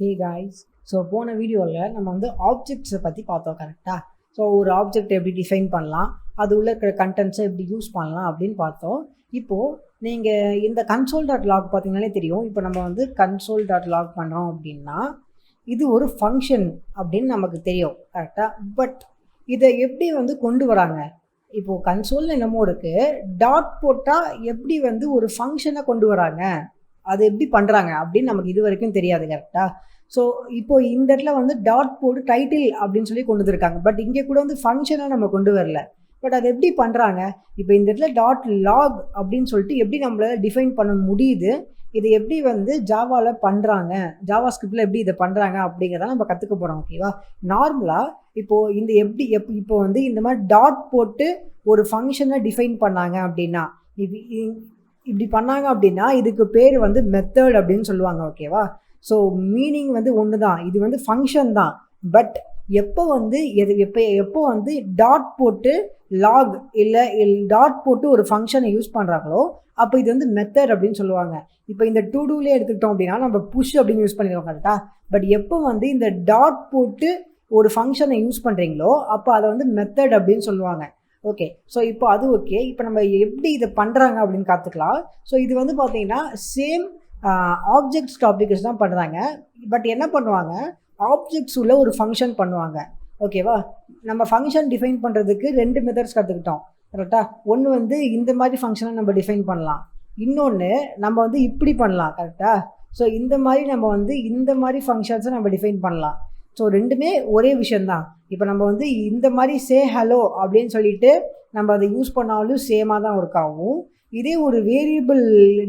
Hey guys, so போன வீடியோவில் நம்ம வந்து ஆப்ஜெக்ட்ஸை பற்றி பார்த்தோம் கரெக்டாக. ஸோ ஒரு ஆப்ஜெக்ட் எப்படி டிஃபைன் பண்ணலாம், அது உள்ள இருக்கிற கண்டென்ட்ஸை எப்படி யூஸ் பண்ணலாம் அப்படின்னு பார்த்தோம். இப்போது நீங்கள் இந்த console.log பார்த்தீங்கன்னாலே தெரியும். இப்போ நம்ம வந்து console.log பண்ணுறோம் அப்படின்னா இது ஒரு ஃபங்க்ஷன் அப்படின்னு நமக்கு தெரியும் கரெக்டாக. பட் இதை எப்படி வந்து கொண்டு வராங்க, இப்போது கன்சோல் என்னமோ இருக்குது, டாட் போட்டால் எப்படி வந்து ஒரு ஃபங்க்ஷனை கொண்டு வராங்க, அது எப்படி பண்ணுறாங்க அப்படின்னு நமக்கு இது வரைக்கும் தெரியாது கரெக்டாக. ஸோ இப்போ இந்த இடத்துல வந்து டாட் போட்டு டைட்டில் அப்படின்னு சொல்லி கொண்டு வந்துருக்காங்க. பட் இங்கே கூட வந்து ஃபங்க்ஷனாக நம்ம கொண்டு வரல. பட் அது எப்படி பண்ணுறாங்க, இப்போ இந்த இடத்துல டாட் லாக் அப்படின்னு சொல்லிட்டு எப்படி நம்மளால டிஃபைன் பண்ண முடியுது, இது எப்படி வந்து ஜாவாவில் பண்ணுறாங்க, ஜாவா ஸ்கிரிப்டில் எப்படி இதை பண்ணுறாங்க அப்படிங்கிறத நம்ம கற்றுக்க போகிறோம். ஓகேவா. நார்மலாக இப்போது இந்த இப்போ வந்து இந்த மாதிரி டாட் போட்டு ஒரு ஃபங்க்ஷனை டிஃபைன் பண்ணாங்க அப்படின்னா, இப்படி பண்ணாங்க அப்படின்னா இதுக்கு பேர் வந்து மெத்தட் அப்படின்னு சொல்லுவாங்க. ஓகேவா. ஸோ மீனிங் வந்து ஒன்று தான், இது வந்து ஃபங்க்ஷன் தான். பட் எப்போ வந்து எப்போ வந்து டாட் போட்டு லாக் இல்லை டாட் போட்டு ஒரு ஃபங்க்ஷனை யூஸ் பண்ணுறாங்களோ அப்போ இது வந்து மெத்தட் அப்படின்னு சொல்லுவாங்க. இப்போ இந்த டு டூலே எடுத்துக்கிட்டோம் அப்படின்னா நம்ம புஷ் அப்படின்னு யூஸ் பண்ணிடுவோம் கரெக்டாக. பட் எப்போ வந்து இந்த டாட் போட்டு ஒரு ஃபங்க்ஷனை யூஸ் பண்ணுறீங்களோ அப்போ அதை வந்து மெத்தட் அப்படின்னு சொல்லுவாங்க. ஓகே. ஸோ இப்போ அது ஓகே. இப்போ நம்ம எப்படி இதை பண்ணுறாங்க அப்படின்னு பார்த்துக்கலாம். ஸோ இது வந்து பார்த்தீங்கன்னா சேம் ஆப்ஜெக்ட்ஸ் டாபிக்ஸ் தான் பண்ணுறாங்க. பட் என்ன பண்ணுவாங்க, ஆப்ஜெக்ட்ஸ் உள்ள ஒரு ஃபங்க்ஷன் பண்ணுவாங்க. ஓகேவா. நம்ம ஃபங்க்ஷன் டிஃபைன் பண்ணுறதுக்கு 2 மெத்தட்ஸ் கற்றுக்கிட்டோம் கரெக்டாக. ஒன்று வந்து இந்த மாதிரி ஃபங்க்ஷனை நம்ம டிஃபைன் பண்ணலாம், இன்னொன்று நம்ம வந்து இப்படி பண்ணலாம் கரெக்டாக. ஸோ இந்த மாதிரி நம்ம வந்து இந்த மாதிரி ஃபங்க்ஷன்ஸை நம்ம டிஃபைன் பண்ணலாம். ஸோ ரெண்டுமே ஒரே விஷயந்தான். இப்போ நம்ம வந்து இந்த மாதிரி சே ஹலோ அப்படின்னு சொல்லிட்டு நம்ம அதை யூஸ் பண்ணாலும் சேமாக தான் ஒர்க் ஆகும். இதே ஒரு வேரியபிள்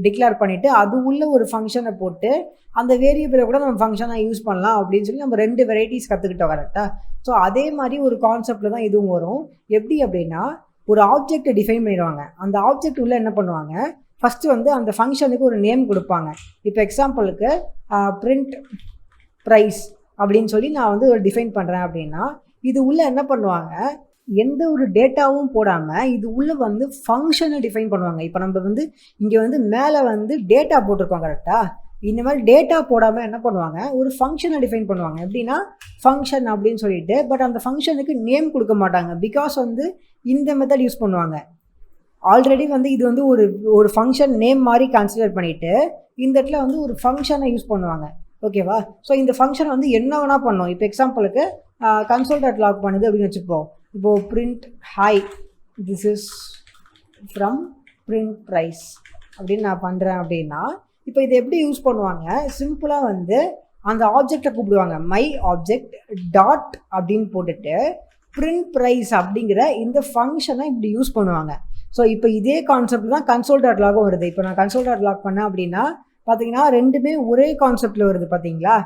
டிக்ளேர் பண்ணிவிட்டு அது உள்ள ஒரு ஃபங்க்ஷனை போட்டு அந்த வேரியபிளை கூட நம்ம ஃபங்க்ஷனாக யூஸ் பண்ணலாம் அப்படின்னு சொல்லி நம்ம 2 வெரைட்டிஸ் கற்றுக்கிட்டோம் கரெக்டாக. ஸோ அதே மாதிரி ஒரு கான்செப்டில் தான் இதுவும் வரும். எப்படி அப்படின்னா ஒரு ஆப்ஜெக்டை டிஃபைன் பண்ணிடுவாங்க. அந்த ஆப்ஜெக்ட் உள்ள என்ன பண்ணுவாங்க, ஃபஸ்ட்டு வந்து அந்த ஃபங்க்ஷனுக்கு ஒரு நேம் கொடுப்பாங்க. இப்போ எக்ஸாம்பிளுக்கு பிரிண்ட் ப்ரைஸ் அப்படின்னு சொல்லி நான் வந்து ஒரு டிஃபைன் பண்ணுறேன் அப்படின்னா இது உள்ளே என்ன பண்ணுவாங்க, எந்த ஒரு டேட்டாவும் போடாமல் இது உள்ளே வந்து ஃபங்க்ஷனை டிஃபைன் பண்ணுவாங்க. இப்போ நம்ம வந்து இங்கே வந்து மேலே வந்து டேட்டா போட்டிருக்கோம் கரெக்டாக. இந்த மாதிரி டேட்டா போடாமல் என்ன பண்ணுவாங்க, ஒரு ஃபங்க்ஷனை டிஃபைன் பண்ணுவாங்க. எப்படின்னா ஃபங்க்ஷன் அப்படின்னு சொல்லிட்டு, பட் அந்த ஃபங்க்ஷனுக்கு நேம் கொடுக்க மாட்டாங்க. பிகாஸ் வந்து இந்த மெத்தட் யூஸ் பண்ணுவாங்க. ஆல்ரெடி வந்து இது வந்து ஒரு ஃபங்க்ஷன் நேம் மாதிரி கன்சிடர் பண்ணிவிட்டு இந்த இடத்துல வந்து ஒரு ஃபங்க்ஷனை யூஸ் பண்ணுவாங்க. ஓகேவா. ஸோ இந்த ஃபங்க்ஷன் வந்து என்ன வேணால் பண்ணோம். இப்போ எக்ஸாம்பிளுக்கு console.log பண்ணுது அப்படின்னு வச்சுப்போம். இப்போது print hi this is from print price அப்படின்னு நான் பண்ணுறேன் அப்படின்னா இப்போ இதை எப்படி யூஸ் பண்ணுவாங்க, சிம்பிளாக வந்து அந்த ஆப்ஜெக்டை கூப்பிடுவாங்க, மை ஆப்ஜெக்ட் டாட் அப்படின்னு போட்டுட்டு பிரிண்ட் ப்ரைஸ் அப்படிங்கிற இந்த ஃபங்க்ஷனை இப்படி யூஸ் பண்ணுவாங்க. ஸோ இப்போ இதே கான்செப்ட் தான் console.log வருது. இப்போ நான் console.log பண்ணேன் அப்படின்னா பார்த்தீங்கன்னா ரெண்டுமே ஒரே கான்செப்டில் வருது பார்த்தீங்களா.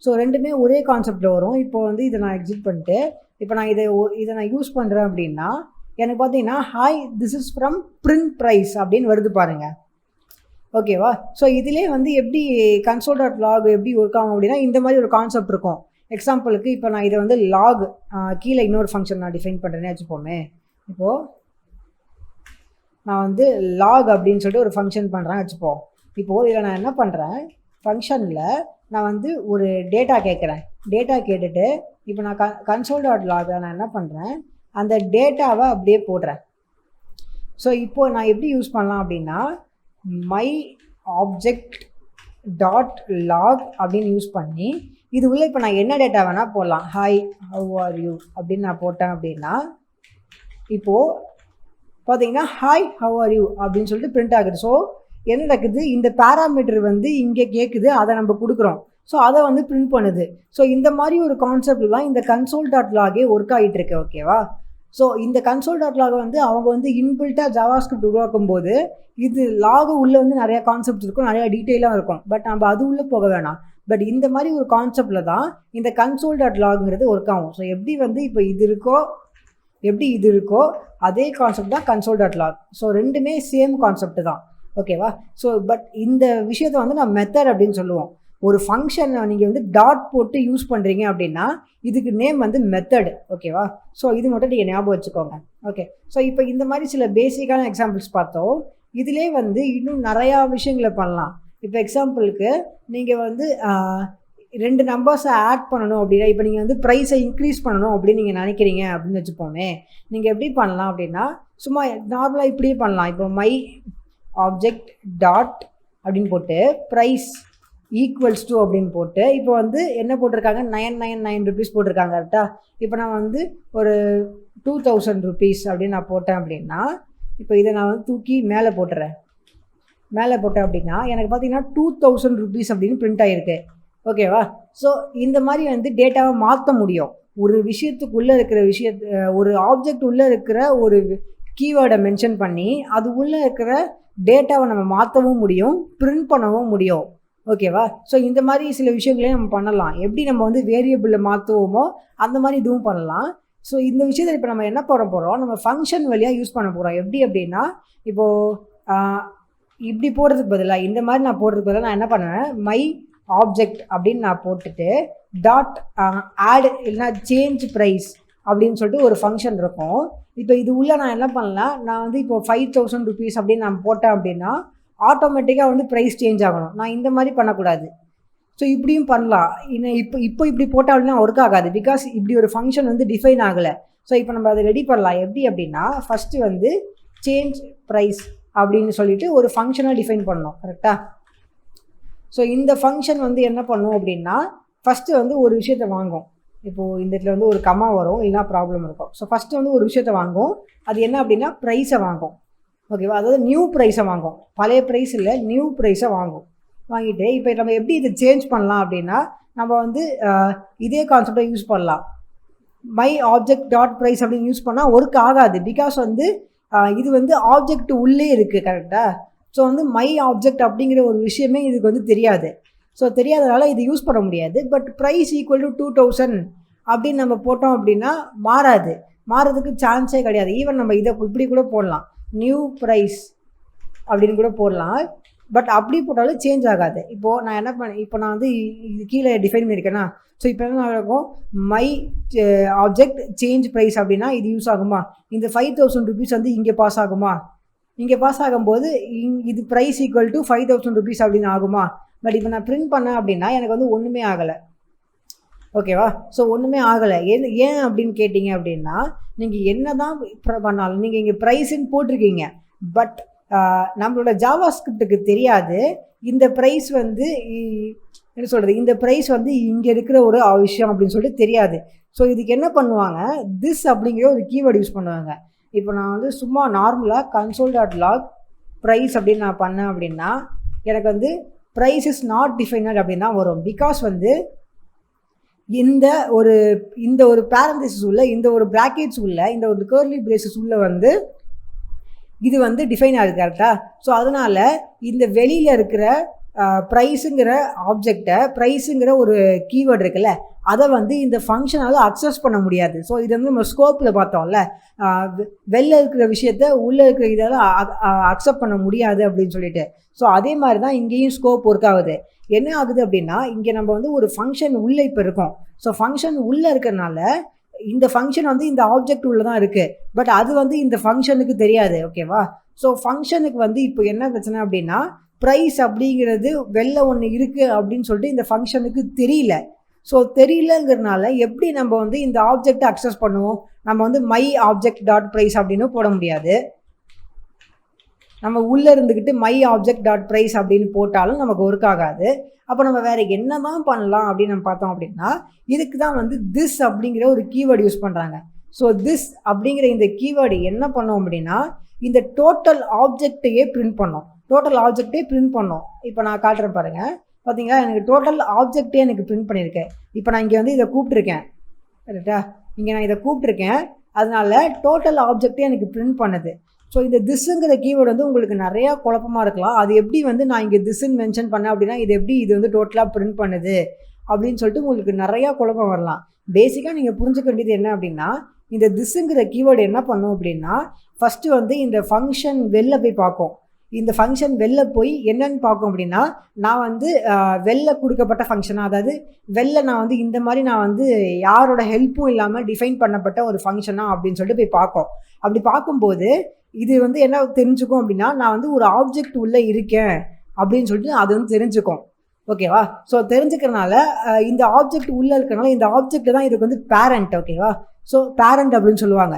ஸோ ரெண்டுமே ஒரே கான்செப்டில் வரும். இப்போ வந்து இதை நான் எக்ஸிட் பண்ணிட்டு இப்போ நான் இதை நான் யூஸ் பண்ணுறேன் அப்படின்னா எனக்கு பார்த்தீங்கன்னா hi this is from print price அப்படின்னு வருது பாருங்கள். ஓகேவா. ஸோ இதிலே வந்து எப்படி console.log எப்படி ஒர்க் ஆகும் அப்படின்னா இந்த மாதிரி ஒரு கான்செப்ட் இருக்கும். எக்ஸாம்பிளுக்கு இப்போ நான் இதை வந்து லாக் கீழே இன்னொரு ஃபங்க்ஷன் நான் டிஃபைன் பண்ணுறேன்னு வச்சுப்போமே. இப்போது நான் வந்து லாக் அப்படின்னு சொல்லிட்டு ஒரு ஃபங்க்ஷன் பண்ணுறேன் வச்சுப்போம். இப்போது இதில் நான் என்ன பண்ணுறேன், ஃபங்க்ஷனில் நான் வந்து ஒரு டேட்டா கேட்குறேன். டேட்டா கேட்டுட்டு இப்போ நான் console.log நான் என்ன பண்ணுறேன், அந்த டேட்டாவை அப்படியே போடுறேன். ஸோ இப்போது நான் எப்படி யூஸ் பண்ணலாம் அப்படின்னா மை ஆப்ஜெக்ட் டாட் லாக் அப்படின்னு யூஸ் பண்ணி இது உள்ள இப்போ நான் என்ன டேட்டா வேணால் போடலாம். ஹாய் ஹவ் ஆர் யூ அப்படின்னு நான் போட்டேன் அப்படின்னா இப்போது பார்த்தீங்கன்னா ஹாய் ஹவ் ஆர் யூ அப்படின்னு சொல்லிட்டு பிரிண்ட் ஆகுது. ஸோ என்ன நடக்குது, இந்த பேராமீட்டர் வந்து இங்கே கேட்குது, அதை நம்ம கொடுக்குறோம். ஸோ அதை வந்து பிரிண்ட் பண்ணுது. ஸோ இந்த மாதிரி ஒரு கான்செப்ட் தான் இந்த console.log ஒர்க் ஆகிட்டு இருக்கு. ஓகேவா. ஸோ இந்த console.log வந்து அவங்க வந்து இன்பில்ட்டாக ஜாவா ஸ்கிரிப்ட் உருவாக்கும் போது இது லாகு உள்ளே வந்து நிறையா கான்செப்ட் இருக்கும், நிறையா டீட்டெயிலாக இருக்கும். பட் நம்ம அது உள்ளே போக வேணாம். பட் இந்த மாதிரி ஒரு கான்செப்டில் தான் இந்த console.logங்கிறது ஒர்க் ஆகும். ஸோ எப்படி வந்து இப்போ இது இருக்கோ அதே கான்செப்ட் தான் console.log. ஸோ ரெண்டுமே சேம் கான்செப்ட் தான். ஓகேவா. ஸோ பட் இந்த விஷயத்தை வந்து நான் மெத்தட் அப்படின்னு சொல்லுவோம். ஒரு ஃபங்க்ஷன் நீங்கள் வந்து டாட் போட்டு யூஸ் பண்ணுறீங்க அப்படின்னா இதுக்கு நேம் வந்து மெத்தட். ஓகேவா. ஸோ இது மட்டும் நீங்கள் ஞாபகம் வச்சுக்கோங்க. ஓகே. ஸோ இப்போ இந்த மாதிரி சில பேசிக்கான எக்ஸாம்பிள்ஸ் பார்த்தோம். இதிலே வந்து இன்னும் நிறையா விஷயங்களை பண்ணலாம். இப்போ எக்ஸாம்பிளுக்கு நீங்கள் வந்து 2 நம்பர்ஸை ஆட் பண்ணணும் அப்படின்னா, இப்போ நீங்கள் வந்து ப்ரைஸை இன்க்ரீஸ் பண்ணணும் அப்படின்னு நீங்கள் நினைக்கிறீங்க அப்படின்னு வச்சுப்போமே, நீங்கள் எப்படி பண்ணலாம் அப்படின்னா, சும்மா நார்மலாக இப்படியே பண்ணலாம். இப்போ மை ஆப்ஜெக்ட் டாட் அப்படின்னு போட்டு ப்ரைஸ் ஈக்குவல்ஸ் டு அப்படின்னு போட்டு, இப்போ வந்து என்ன போட்டிருக்காங்க, 999 ருபீஸ் போட்டிருக்காங்க கரெக்டாக. இப்போ நான் வந்து ஒரு 2000 ருபீஸ் அப்படின்னு நான் போட்டேன் அப்படின்னா, இப்போ இதை நான் வந்து தூக்கி மேலே போட்டுறேன். மேலே போட்டேன் அப்படின்னா எனக்கு பார்த்தீங்கன்னா 2000 ருபீஸ் அப்படின்னு பிரிண்ட் ஆகிருக்கு. ஓகேவா? ஸோ இந்த மாதிரி வந்து டேட்டாவை மாற்ற முடியும். ஒரு விஷயத்துக்குள்ளே இருக்கிற ஒரு ஆப்ஜெக்ட் உள்ளே இருக்கிற ஒரு கீவேர்டை மென்ஷன் பண்ணி அது உள்ளே இருக்கிற டேட்டாவை நம்ம மாற்றவும் முடியும், பிரிண்ட் பண்ணவும் முடியும். ஓகேவா? ஸோ இந்த மாதிரி சில விஷயங்களையும் நம்ம பண்ணலாம். எப்படி நம்ம வந்து வேரியபிளில் மாற்றுவோமோ அந்த மாதிரி இதுவும் பண்ணலாம். ஸோ இந்த விஷயத்தில் இப்போ நம்ம என்ன பண்ண போகிறோம், நம்ம ஃபங்க்ஷன் வழியாக யூஸ் பண்ண போகிறோம். எப்படி அப்படின்னா, இப்போது இப்படி போடுறதுக்கு பதிலாக இந்த மாதிரி நான் போடுறதுக்கு பதிலாக நான் என்ன பண்ணுவேன், மை ஆப்ஜெக்ட் அப்படின்னு நான் போட்டுட்டு டாட் ஆட் இல்லைனா சேஞ்ச் ப்ரைஸ் அப்படின்னு சொல்லிட்டு ஒரு ஃபங்க்ஷன் இருக்கும். இப்போ இது உள்ள நான் என்ன பண்ணலாம், நான் வந்து இப்போ 5000 ருபீஸ் அப்படின்னு நான் போட்டேன் அப்படின்னா ஆட்டோமேட்டிக்காக வந்து ப்ரைஸ் சேஞ்ச் ஆகணும். நான் இந்த மாதிரி பண்ணக்கூடாது. ஸோ இப்படியும் பண்ணலாம். இன்னும் இப்போ இப்படி போட்டால் அப்படின்னா ஒர்க் ஆகாது. பிகாஸ் இப்படி ஒரு ஃபங்க்ஷன் வந்து டிஃபைன் ஆகலை. ஸோ இப்போ நம்ம அதை ரெடி பண்ணலாம். எப்படி அப்படின்னா, ஃபஸ்ட்டு வந்து சேஞ்ச் ப்ரைஸ் அப்படின்னு சொல்லிட்டு ஒரு ஃபங்க்ஷனாக டிஃபைன் பண்ணணும். கரெக்டாக? ஸோ இந்த ஃபங்க்ஷன் வந்து என்ன பண்ணும் அப்படின்னா, ஃபஸ்ட்டு வந்து ஒரு விஷயத்தை வாங்கும். இப்போது இந்த இடத்துல வந்து ஒரு கம்மா வரும், இல்லைனா ப்ராப்ளம் இருக்கும். ஸோ ஃபஸ்ட்டு வந்து ஒரு விஷயத்தை வாங்கும். அது என்ன அப்படின்னா ப்ரைஸை வாங்கும். ஓகேவா? அதாவது நியூ ப்ரைஸை வாங்கும். பழைய ப்ரைஸ் இல்லை, நியூ ப்ரைஸை வாங்கும். வாங்கிட்டு இப்போ நம்ம எப்படி இதை சேஞ்ச் பண்ணலாம் அப்படின்னா, நம்ம வந்து இதே கான்செப்டை யூஸ் பண்ணலாம். மை ஆப்ஜெக்ட் டாட் ப்ரைஸ் அப்படின்னு யூஸ் பண்ணால் ஒர்க் ஆகாது. பிகாஸ் வந்து இது வந்து ஆப்ஜெக்ட் உள்ளே இருக்குது. கரெக்டாக? ஸோ வந்து மை ஆப்ஜெக்ட் அப்படிங்கிற ஒரு விஷயமே இதுக்கு வந்து தெரியாது. ஸோ தெரியாதனால இது யூஸ் பண்ண முடியாது. பட் ப்ரைஸ் ஈக்குவல் டு 2000 அப்படின்னு நம்ம போட்டோம் அப்படின்னா மாறதுக்கு சான்ஸே கிடையாது. ஈவன் நம்ம இதை இப்படி கூட போடலாம், நியூ ப்ரைஸ் அப்படின்னு கூட போடலாம். பட் அப்படி போட்டாலும் சேஞ்ச் ஆகாது. இப்போது நான் என்ன இப்போ நான் வந்து இது கீழே டிஃபைன் பண்ணியிருக்கேன்னா, ஸோ இப்போ என்ன இருக்கும், மை ஆப்ஜெக்ட் சேஞ்ச் ப்ரைஸ் அப்படின்னா இது யூஸ் ஆகுமா, இந்த 5000 ருபீஸ் வந்து இங்கே பாஸ் ஆகுமா, இங்கே பாஸ் ஆகும்போது இது ப்ரைஸ் ஈக்குவல் டு 5000 ருபீஸ் அப்படின்னு ஆகுமா. பட் இப்போ நான் பிரிண்ட் பண்ணேன் அப்படின்னா எனக்கு வந்து ஒன்றுமே ஆகலை. ஓகேவா? ஸோ ஒன்றுமே ஆகலை. ஏன் அப்படின்னு கேட்டிங்க அப்படின்னா, நீங்கள் என்ன தான் பண்ணாலும் நீங்கள் இங்கே ப்ரைஸுன்னு போட்டிருக்கீங்க. பட் நம்மளோட ஜாவா ஸ்கிரிப்டுக்கு தெரியாது இந்த ப்ரைஸ் வந்து என்ன சொல்கிறது, இந்த ப்ரைஸ் வந்து இங்கே இருக்கிற ஒரு விஷயம் அப்படின்னு சொல்லிட்டு தெரியாது. ஸோ இதுக்கு என்ன பண்ணுவாங்க, திஸ் அப்படிங்கிற ஒரு கீவேர்டு யூஸ் பண்ணுவாங்க. இப்போ நான் வந்து சும்மா நார்மலாக console.log ப்ரைஸ் அப்படின்னு நான் பண்ணேன் அப்படின்னா எனக்கு வந்து ப்ரைஸ் இஸ் நாட் டிஃபைனட் அப்படின்னு தான் வரும். பிகாஸ் வந்து இந்த ஒரு பேரந்திசிஸ் உள்ள, இந்த ஒரு ப்ராக்கெட்ஸ் உள்ள, இந்த ஒரு கர்லி பிரேசஸ் உள்ள வந்து இது வந்து டிஃபைன் ஆகுது. கரெக்டாக? ஸோ அதனால் இந்த வெளியில் இருக்கிற ப்ரைஸுங்கிற ஆப்ஜெக்டை, ப்ரைஸுங்கிற ஒரு கீவேர்டு இருக்குல்ல, அதை வந்து இந்த ஃபங்க்ஷனால் அக்சஸ் பண்ண முடியாது. ஸோ இது வந்து நம்ம ஸ்கோப்பில் பார்த்தோம்ல, வெளில இருக்கிற விஷயத்த உள்ளே இருக்கிற இதால் அக்செப்ட் பண்ண முடியாது அப்படின்னு சொல்லிட்டு. ஸோ அதே மாதிரி தான் இங்கேயும் ஸ்கோப் ஒர்க் ஆகுது. என்ன ஆகுது அப்படின்னா, இங்கே நம்ம வந்து ஒரு ஃபங்க்ஷன் உள்ளே இப்போ இருக்கோம். ஸோ ஃபங்க்ஷன் உள்ளே இருக்கிறனால இந்த ஃபங்க்ஷன் வந்து இந்த ஆப்ஜெக்ட் உள்ள தான் இருக்குது. பட் அது வந்து இந்த ஃபங்க்ஷனுக்கு தெரியாது. ஓகேவா? ஸோ ஃபங்க்ஷனுக்கு வந்து இப்போ என்ன பிரச்சனை அப்படின்னா, ப்ரைஸ் அப்படிங்கிறது வெளில ஒன்று இருக்குது அப்படின்னு சொல்லிட்டு இந்த ஃபங்க்ஷனுக்கு தெரியல. ஸோ தெரியலங்கிறதுனால எப்படி நம்ம வந்து இந்த ஆப்ஜெக்டை அக்சஸ் பண்ணுவோம், நம்ம வந்து மை ஆப்ஜெக்ட் டாட் ப்ரைஸ் அப்படின்னு போட முடியாது. நம்ம உள்ளே இருந்துக்கிட்டு மை ஆப்ஜெக்ட் டாட் ப்ரைஸ் அப்படின்னு போட்டாலும் நமக்கு ஒர்க் ஆகாது. அப்போ நம்ம வேறு என்ன தான் பண்ணலாம் அப்படின்னு நம்ம பார்த்தோம் அப்படின்னா, இதுக்கு தான் வந்து திஸ் அப்படிங்கிற ஒரு கீவேர்டு யூஸ் பண்ணுறாங்க. ஸோ திஸ் அப்படிங்கிற இந்த கீவேர்டு என்ன பண்ணோம் அப்படின்னா, இந்த டோட்டல் ஆப்ஜெக்டையே பிரிண்ட் பண்ணோம். இப்போ நான் காட்டுறேன் பாருங்கள். பார்த்தீங்களா, எனக்கு டோட்டல் ஆப்ஜெக்டே எனக்கு பிரிண்ட் பண்ணியிருக்கேன். இப்போ நான் இங்கே வந்து இதை கூப்பிட்ருக்கேன். கரெக்டா? இங்கே நான் இதை கூப்பிட்ருக்கேன். அதனால டோட்டல் ஆப்ஜெக்டே எனக்கு பிரிண்ட் பண்ணுது. ஸோ இந்த திஸ்ஸுங்கிற கீவேர்டு வந்து உங்களுக்கு நிறையா குழப்பமாக இருக்கலாம். அது எப்படி வந்து நான் இங்கே திஸ்ன்னு மென்ஷன் பண்ணேன் அப்படின்னா இது வந்து டோட்டலாக பிரிண்ட் பண்ணுது அப்படின்னு சொல்லிட்டு உங்களுக்கு நிறையா குழப்பம் வரலாம். பேசிக்காக நீங்கள் புரிஞ்சுக்க வேண்டியது என்ன அப்படின்னா, இந்த திஸ்ஸுங்கிற கீவேர்டு என்ன பண்ணும் அப்படின்னா, ஃபஸ்ட்டு வந்து இந்த ஃபங்க்ஷன் வெளில போய் பார்க்கும். இந்த ஃபங்க்ஷன் வெளில போய் என்னன்னு பார்க்கும் அப்படின்னா, நான் வந்து வெளில கொடுக்கப்பட்ட ஃபங்க்ஷனாக, அதாவது வெளில நான் வந்து இந்த மாதிரி நான் வந்து யாரோட ஹெல்ப்பும் இல்லாமல் டிஃபைன் பண்ணப்பட்ட ஒரு ஃபங்க்ஷனா அப்படின்னு சொல்லிட்டு போய் பார்க்கும். அப்படி பார்க்கும்போது இது வந்து என்ன தெரிஞ்சுக்கும் அப்படின்னா, நான் வந்து ஒரு ஆப்ஜெக்ட் உள்ளே இருக்கேன் அப்படின்னு சொல்லிட்டு அது வந்து தெரிஞ்சுக்கும். ஓகேவா? ஸோ தெரிஞ்சுக்கிறனால இந்த ஆப்ஜெக்ட் உள்ளே இருக்கிறனால இந்த ஆப்ஜெக்ட் தான் இதுக்கு வந்து பேரண்ட். ஓகேவா? ஸோ பேரண்ட் அப்படின்னு சொல்லுவாங்க.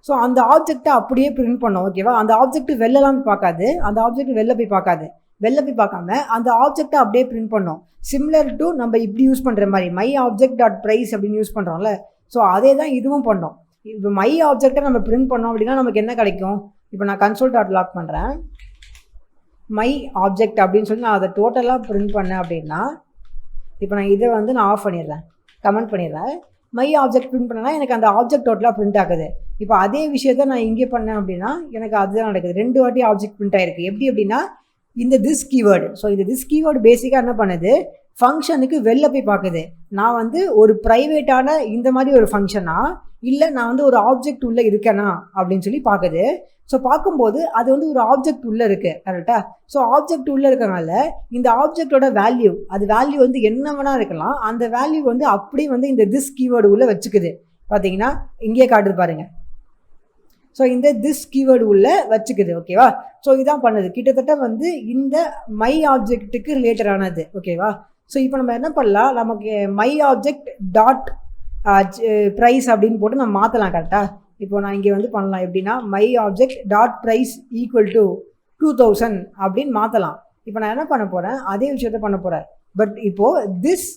ஸோ அந்த ஆப்ஜெக்டை அப்படியே பிரிண்ட் பண்ணோம். ஓகேவா? அந்த ஆப்ஜெக்ட் வெளிலலாம் பார்க்காது, அந்த ஆப்ஜெக்ட் வெளில போய் பார்க்காது. வெளில போய் பார்க்காம அந்த ஆப்ஜெக்டை அப்படியே பிரிண்ட் பண்ணோம். சிமிலர் டு நம்ம இப்படி யூஸ் பண்ணுற மாதிரி மை ஆப்ஜெக்ட் டாட் ப்ரைஸ் அப்படின்னு யூஸ் பண்ணுறோம்ல. ஸோ அதே தான் இதுவும் பண்ணோம். இப்போ மை ஆப்ஜெக்டை நம்ம பிரிண்ட் பண்ணோம் அப்படின்னா நமக்கு என்ன கிடைக்கும்? இப்போ நான் கன்சோல் டாட் லாக் பண்ணுறேன். மை ஆப்ஜெக்ட் அப்படின்னு சொல்லி நான் அதை டோட்டலாக பிரிண்ட் பண்ணேன் அப்படின்னா, இப்போ நான் இதை வந்து நான் ஆஃப் பண்ணிடுறேன், கமெண்ட் பண்ணிடுறேன். மை ஆப்ஜெக்ட் பிரிண்ட் பண்ணனா எனக்கு அந்த ஆப்ஜெக்ட் டோட்டலாக பிரிண்ட் ஆகுது. இப்போ அதே விஷயத்த நான் இங்கே பண்ணேன் அப்படின்னா எனக்கு அதுதான் நடக்குது. 2 வாட்டி ஆப்ஜெக்ட் பிரிண்ட் ஆகிருக்கு. எப்படி அப்படின்னா இந்த திஸ் கீவேர்டு. ஸோ இந்த திஸ் கீவேர்டு பேசிக்காக என்ன பண்ணுது? ஃபங்க்ஷனுக்கு வெளில போய் பார்க்குது. நான் வந்து ஒரு ப்ரைவேட்டான இந்த மாதிரி ஒரு ஃபங்க்ஷனா இல்லை நான் வந்து ஒரு ஆப்ஜெக்ட் உள்ளே இருக்கேனா அப்படின்னு சொல்லி பார்க்குது. ஸோ பார்க்கும்போது அது வந்து ஒரு ஆப்ஜெக்ட் உள்ளே இருக்குது. கரெக்டாக? ஸோ ஆப்ஜெக்ட் உள்ளே இருக்கனால இந்த ஆப்ஜெக்டோட வேல்யூ வேல்யூ வந்து என்ன வேணால் இருக்கலாம். அந்த வேல்யூ வந்து அப்படியே வந்து இந்த திஸ் கீவேர்டு உள்ளே வச்சுக்குது. பார்த்தீங்கன்னா இங்கேயே காட்டுது பாருங்க. ஸோ இந்த திஸ் கீவேர்டு உள்ளே வச்சுக்குது. ஓகேவா? ஸோ இதான் பண்ணுது. கிட்டத்தட்ட வந்து இந்த மை ஆப்ஜெக்ட்டுக்கு ரிலேட்டடானது. ஓகேவா? ஸோ இப்போ நம்ம என்ன பண்ணலாம்? நமக்கு மை ஆப்ஜெக்ட் டாட் ப்ரைஸ் அப்படின்னு போட்டு நம்ம மாற்றலாம். கரெக்டாக? இப்போ நான் இங்கே வந்து பண்ணலாம். எப்படின்னா my object dot price equal to 2000 அப்படின்னு மாற்றலாம். இப்போ நான் என்ன பண்ண போகிறேன்? அதே விஷயத்த பண்ண போகிறேன். பட் இப்போது திஸ்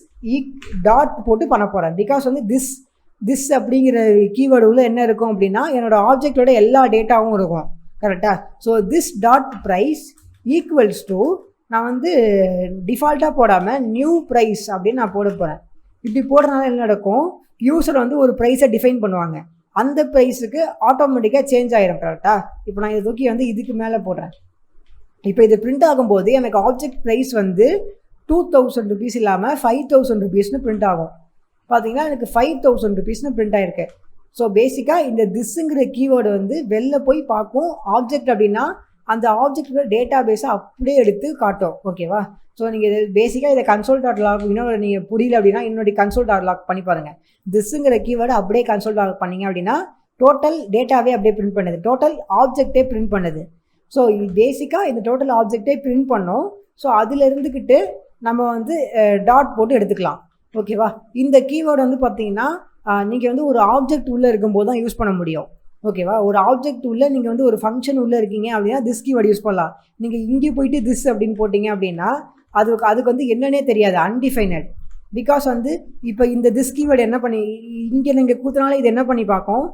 டாட் போட்டு பண்ண போகிறேன். பிகாஸ் வந்து திஸ் அப்படிங்கிற கீவேர்டு உள்ள என்ன இருக்கும் அப்படின்னா என்னோடய ஆப்ஜெக்டோட எல்லா டேட்டாவும் இருக்கும். கரெக்டாக? So this dot price equals to நான் வந்து டிஃபால்ட்டாக போடாமல் நியூ ப்ரைஸ் அப்படின்னு நான் போட போகிறேன். இப்படி போடுறதுனால என்ன நடக்கும்? யூசர் வந்து ஒரு ப்ரைஸை டிஃபைன் பண்ணுவாங்க. அந்த ப்ரைஸுக்கு ஆட்டோமேட்டிக்காக சேஞ்ச் ஆகிடும். கரெக்டாக? இப்போ நான் இதை தூக்கி வந்து இதுக்கு மேலே போடுறேன். இப்போ இது பிரிண்ட் ஆகும்போது எனக்கு ஆப்ஜெக்ட் ப்ரைஸ் வந்து 2000 rupees இல்லாமல் 5000 rupeesனு பிரிண்ட் ஆகும். பார்த்தீங்கன்னா எனக்கு 5000 rupeesனு பிரிண்ட் ஆகிருக்கு. ஸோ பேசிக்காக இந்த திஸ்ஸுங்கிற கீவேர்டு வந்து வெளில போய் பார்க்கும். ஆப்ஜெக்ட் அப்படின்னா அந்த ஆப்ஜெக்டோட டேட்டா பேஸை அப்படியே எடுத்து காட்டும். ஓகேவா? ஸோ நீங்கள் பேசிக்காக இதை கன்சோல் டாட் லாக் இன்னொரு நீங்கள் புரியல அப்படின்னா என்னுடைய கன்சோல் டாட் லாக் பண்ணி பாருங்கள். திஸ்ஸுங்கிற கீவேர்டு அப்படியே கன்சோல் டாட் பண்ணிங்க அப்படின்னா டோட்டல் டேட்டாவே அப்படியே பிரிண்ட் பண்ணுது, டோட்டல் ஆப்ஜெக்டே பிரிண்ட் பண்ணுது. ஸோ இது பேசிக்காக இந்த டோட்டல் ஆப்ஜெக்டே பிரிண்ட் பண்ணோம். ஸோ அதில் இருந்துக்கிட்டு நம்ம வந்து டாட் போட்டு எடுத்துக்கலாம். ஓகேவா? இந்த கீவேர்டு வந்து பார்த்தீங்கன்னா நீங்கள் வந்து ஒரு ஆப்ஜெக்ட் உள்ளே இருக்கும்போது தான் யூஸ் பண்ண முடியும். ஓகேவா? ஒரு ஆப்ஜெக்ட் உள்ளே நீங்கள் வந்து ஒரு ஃபங்க்ஷன் உள்ளே இருக்கீங்க அப்படின்னா திஸ் கீவேர்டு யூஸ் பண்ணலாம். நீங்கள் இங்கே போயிட்டு திஸ் அப்படின்னு போட்டிங்க அப்படின்னா அதுக்கு வந்து என்னன்னே தெரியாது, அன்டிஃபைனட். பிகாஸ் வந்து இப்போ இந்த திஸ் கீவேர்டு என்ன பண்ணி இங்கே நீங்கள் கொடுத்தனால இது என்ன பண்ணி பார்க்கும்?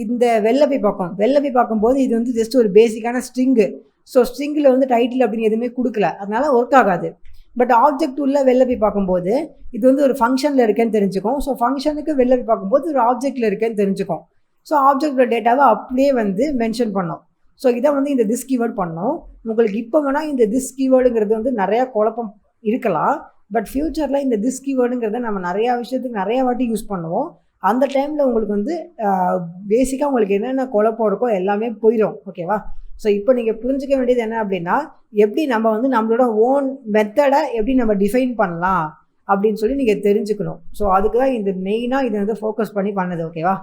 இந்த வெளில போய் பார்க்கும். வெளில போய் பார்க்கும்போது இது வந்து ஜஸ்ட் ஒரு பேசிக்கான ஸ்ட்ரிங்கு. ஸோ ஸ்ட்ரிங்கில் வந்து டைட்டில் அப்படின்னு எதுவுமே கொடுக்கல, அதனால ஒர்க் ஆகாது. பட் ஆப்ஜெக்ட் உள்ள வெளில போய் பார்க்கும்போது இது வந்து ஒரு ஃபங்க்ஷனில் இருக்கேன்னு தெரிஞ்சுக்கும். ஸோ ஃபங்க்ஷனுக்கு வெளில போய் பார்க்கும்போது ஒரு ஆப்ஜெக்டில் இருக்கேன்னு தெரிஞ்சுக்கும். ஸோ ஆப்ஜெக்டோட டேட்டாவை அப்படியே வந்து மென்ஷன் பண்ணோம். ஸோ இதை வந்து இந்த திஸ் கீவேர்டு பண்ணோம். உங்களுக்கு இப்போ வேணால் இந்த திஸ் கீவேர்டுங்கிறது வந்து நிறையா குழப்பம் இருக்கலாம். பட் ஃப்யூச்சரில் இந்த திஸ் கீவேர்டுங்கிறத நம்ம நிறையா விஷயத்துக்கு நிறையா வாட்டி யூஸ் பண்ணுவோம். அந்த டைமில் உங்களுக்கு வந்து பேசிக்காக உங்களுக்கு என்னென்ன குழப்பம் இருக்கோ எல்லாமே போயிடும். ஓகேவா? ஸோ இப்போ நீங்கள் புரிஞ்சிக்க வேண்டியது என்ன அப்படின்னா எப்படி நம்ம வந்து நம்மளோட ஓன் மெத்தடை எப்படி நம்ம டிஃபைன் பண்ணலாம் அப்படின்னு சொல்லி நீங்கள் தெரிஞ்சுக்கணும். ஸோ அதுக்கு தான் இந்த மெயினாக இதை வந்து ஃபோக்கஸ் பண்ணி பண்ணது. ஓகேவா?